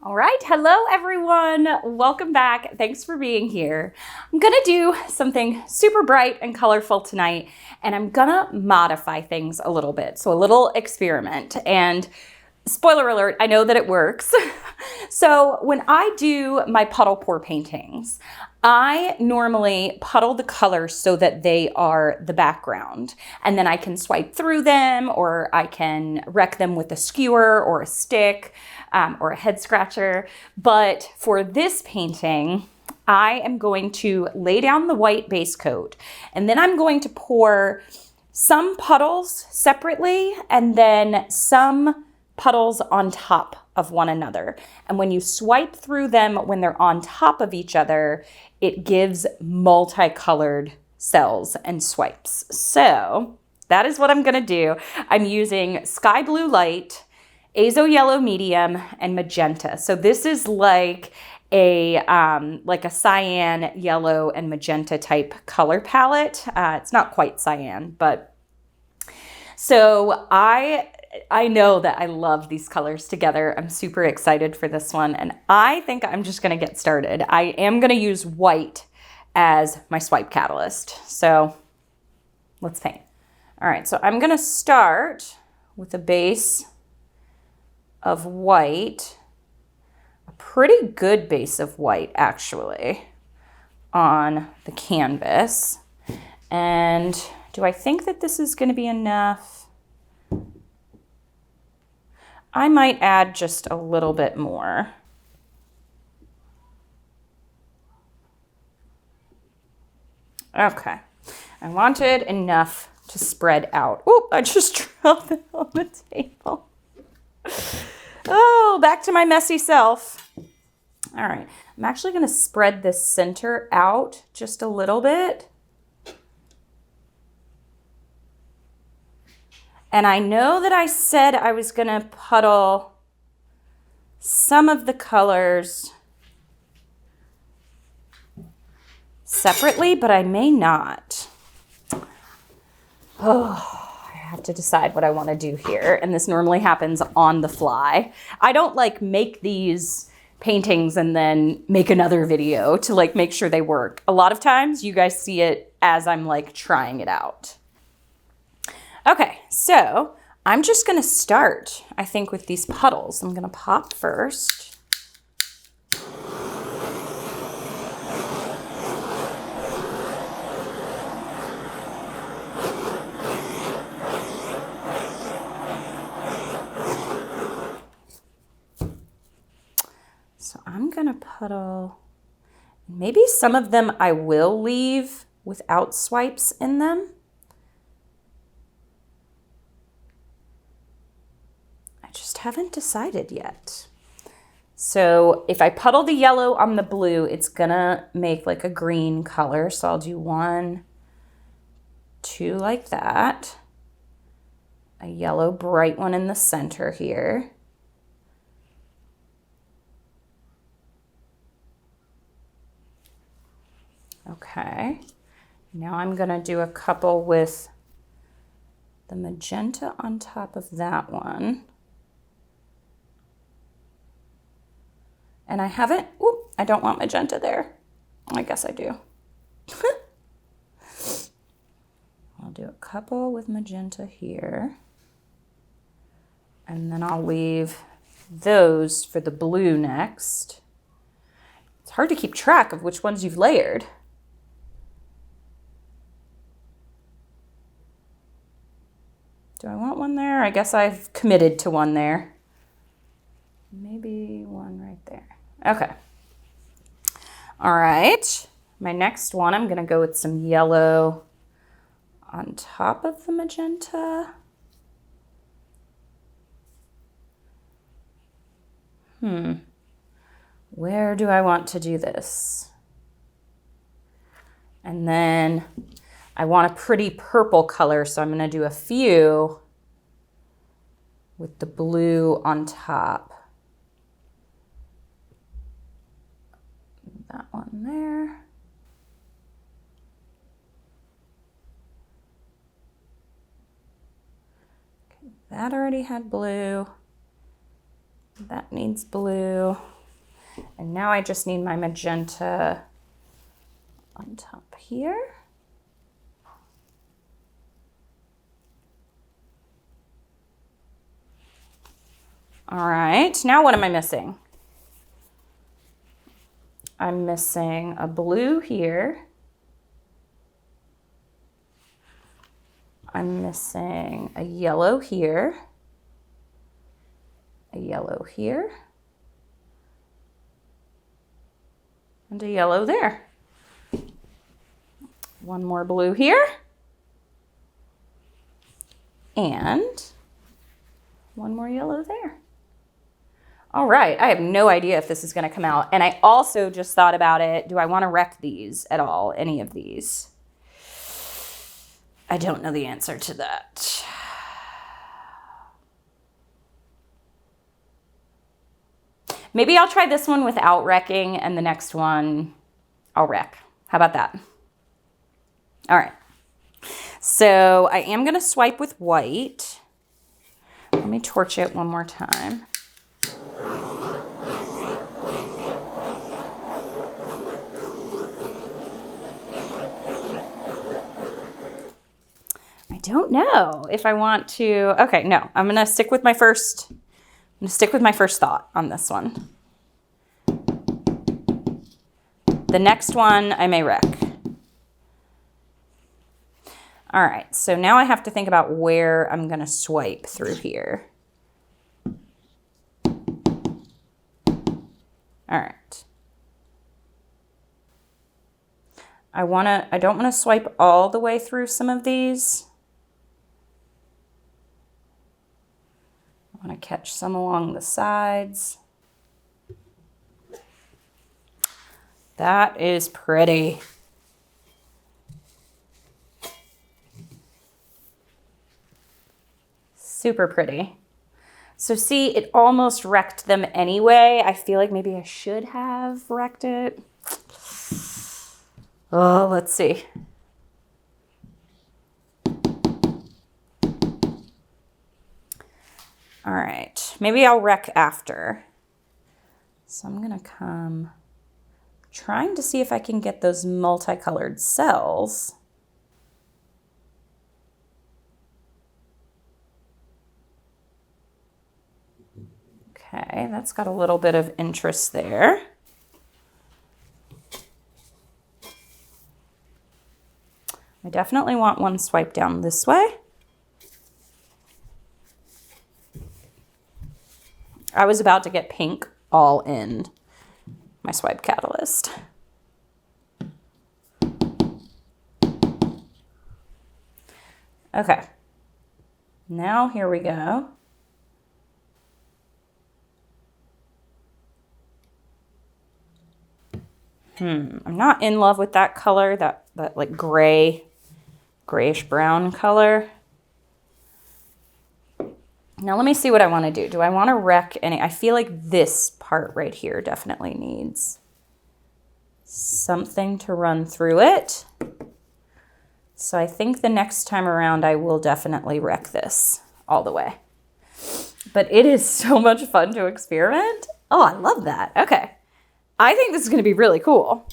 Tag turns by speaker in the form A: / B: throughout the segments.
A: All right, hello everyone. Welcome back. Thanks for being here. I'm gonna do something super bright and colorful tonight, and I'm gonna modify things a little bit. So a little experiment, and spoiler alert, I know that it works. So when I do my puddle pour paintings, I normally puddle the colors so that they are the background, and then I can swipe through them, or I can wreck them with a skewer or a stick or a head scratcher. But for this painting, I am going to lay down the white base coat, and then I'm going to pour some puddles separately and then some puddles on top of one another. And when you swipe through them when they're on top of each other, it gives multicolored cells and swipes. So that is what I'm gonna do. I'm using sky blue light, azo yellow medium, and magenta. So this is like a cyan, yellow, and magenta type color palette. It's not quite cyan, but so I know that I love these colors together. I'm super excited for this one, and I think I'm just gonna get started. I am gonna use white as my swipe catalyst. So let's paint. All right, so I'm gonna start with a base of white, a pretty good base of white actually, on the canvas. And do I think that this is gonna be enough? I might add just a little bit more. Okay, I wanted enough to spread out. Oop, I just dropped it on the table. Oh, back to my messy self. All right, I'm actually gonna spread this center out just a little bit. And I know that I said I was gonna puddle some of the colors separately, but I may not. Oh, I have to decide what I want to do here. And this normally happens on the fly. I don't like make these paintings and then make another video to like make sure they work. A lot of times you guys see it as I'm like trying it out. Okay, so I'm just gonna start, I think, with these puddles. I'm gonna pop first. So I'm gonna puddle, maybe some of them I will leave without swipes in them. Just haven't decided yet. So if I puddle the yellow on the blue, it's gonna make like a green color. So I'll do 1, 2 like that. A yellow bright one in the center here. Okay, now I'm gonna do a couple with the magenta on top of that one. And I haven't, whoop, I don't want magenta there. I guess I do. I'll do a couple with magenta here. And then I'll leave those for the blue next. It's hard to keep track of which ones you've layered. Do I want one there? I guess I've committed to one there. Maybe one right there. Okay. All right. My next one, I'm gonna go with some yellow on top of the magenta. Where do I want to do this? And then I want a pretty purple color, so I'm gonna do a few with the blue on top. That one there. Okay, that already had blue. That needs blue. And now I just need my magenta on top here. All right, now what am I missing? I'm missing a blue here. I'm missing a yellow here. A yellow here. And a yellow there. One more blue here. And one more yellow there. All right, I have no idea if this is gonna come out. And I also just thought about it. Do I wanna wreck these at all, any of these? I don't know the answer to that. Maybe I'll try this one without wrecking and the next one I'll wreck. How about that? All right, so I am gonna swipe with white. Let me torch it one more time. I don't know if I want to. Okay, no, I'm gonna stick with my first. I'm gonna stick with my first thought on this one. The next one I may wreck. All right, so now I have to think about where I'm gonna swipe through here. All right. I don't wanna swipe all the way through some of these. I want to catch some along the sides. That is pretty. Super pretty. So see, it almost wrecked them anyway. I feel like maybe I should have wrecked it. Oh, let's see. All right, maybe I'll wreck after. So I'm gonna come trying to see if I can get those multicolored cells. Okay, that's got a little bit of interest there. I definitely want one swipe down this way. I was about to get pink all in my swipe catalyst. Okay, now here we go. I'm not in love with that color, that like grayish brown color. Now let me see what I want to do. Do I want to wreck any? I feel like this part right here definitely needs something to run through it. So I think the next time around I will definitely wreck this all the way. But it is so much fun to experiment. Oh, I love that. Okay. I think this is going to be really cool.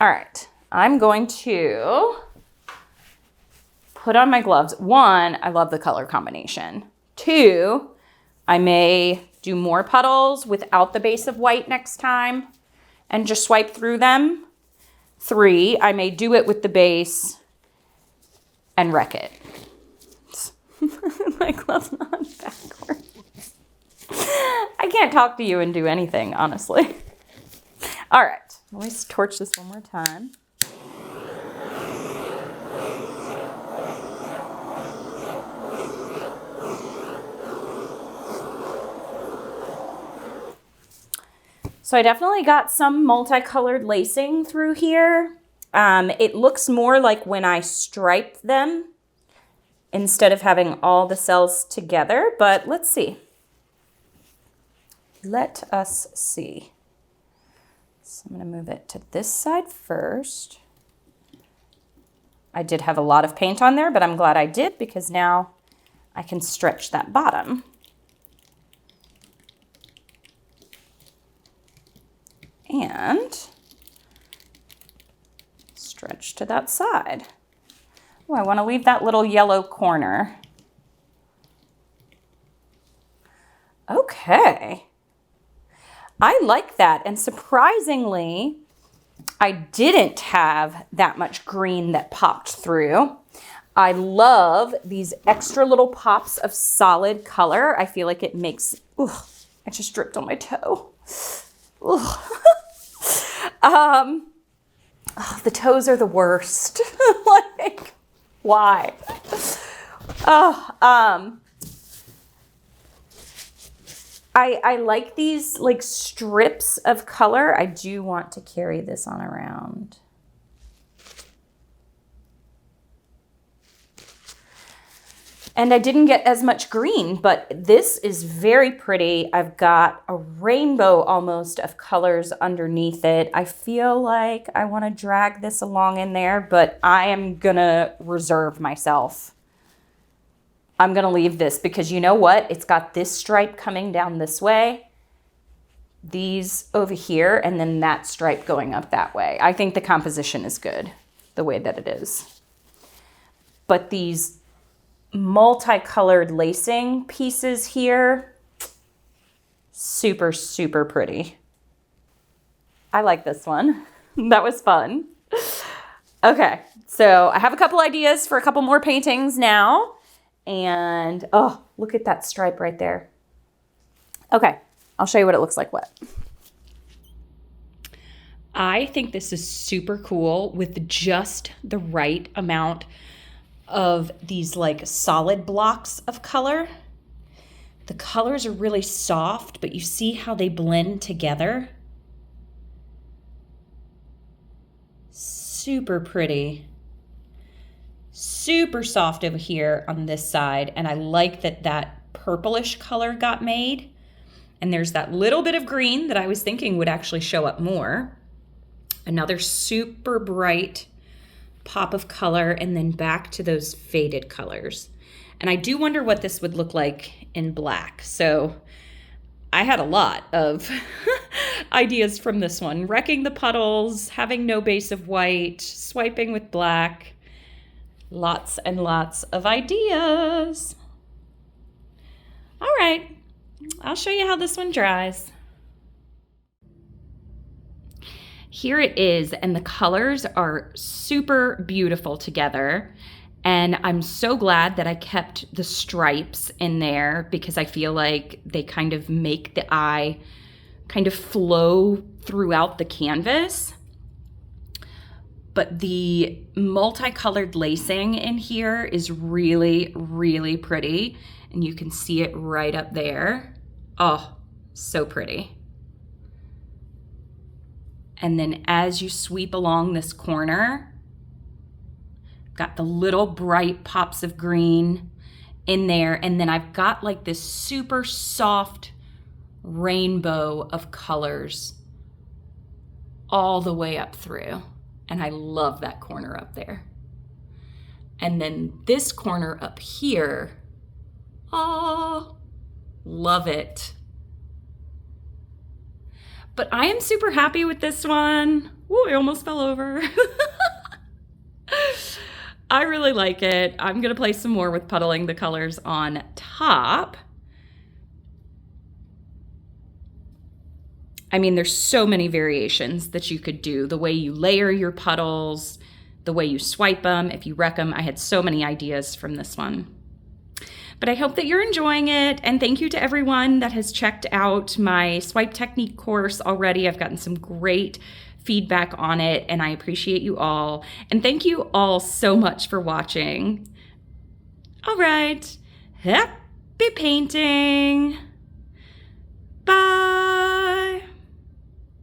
A: All right. I'm going to put on my gloves. One, I love the color combination. Two, I may do more puddles without the base of white next time and just swipe through them. Three, I may do it with the base and wreck it. My glove's not backwards. I can't talk to you and do anything, honestly. All right, let me torch this one more time. So I definitely got some multicolored lacing through here. It looks more like when I striped them instead of having all the cells together, but let's see. Let us see. So I'm gonna move it to this side first. I did have a lot of paint on there, but I'm glad I did because now I can stretch that bottom. stretch to that side. Oh, I want to leave that little yellow corner. Okay. I like that. And surprisingly, I didn't have that much green that popped through. I love these extra little pops of solid color. I feel like it makes, I just dripped on my toe. The toes are the worst. Like, why? I like these like strips of color. I do want to carry this on around. And I didn't get as much green, but this is very pretty. I've got a rainbow almost of colors underneath it. I feel like I want to drag this along in there, but I am gonna reserve myself. I'm gonna leave this because you know what? It's got this stripe coming down this way, these over here, and then that stripe going up that way. I think the composition is good the way that it is. But these multicolored lacing pieces here, super, super pretty. I like this one. That was fun. Okay, so I have a couple ideas for a couple more paintings now. And oh, look at that stripe right there. Okay, I'll show you what it looks like wet. I think this is super cool with just the right amount of these like solid blocks of color. The colors are really soft, but you see how they blend together. Super pretty. Super soft over here on this side. And I like that that purplish color got made. And there's that little bit of green that I was thinking would actually show up more. Another super bright pop of color, and then back to those faded colors. And I do wonder what this would look like in black. So I had a lot of ideas from this one. Wrecking the puddles, having no base of white, swiping with black. Lots and lots of ideas. All right, I'll show you how this one dries. Here it is, and the colors are super beautiful together. And I'm so glad that I kept the stripes in there because I feel like they kind of make the eye kind of flow throughout the canvas. But the multicolored lacing in here is really, really pretty. And you can see it right up there. Oh, so pretty. And then as you sweep along this corner, got the little bright pops of green in there. And then I've got like this super soft rainbow of colors all the way up through. And I love that corner up there. And then this corner up here, oh, love it. But I am super happy with this one. Ooh, I almost fell over. I really like it. I'm gonna play some more with puddling the colors on top. I mean, there's so many variations that you could do. The way you layer your puddles, the way you swipe them, if you wreck them. I had so many ideas from this one. But I hope that you're enjoying it. And thank you to everyone that has checked out my swipe technique course already. I've gotten some great feedback on it and I appreciate you all. And thank you all so much for watching. All right, happy painting. Bye.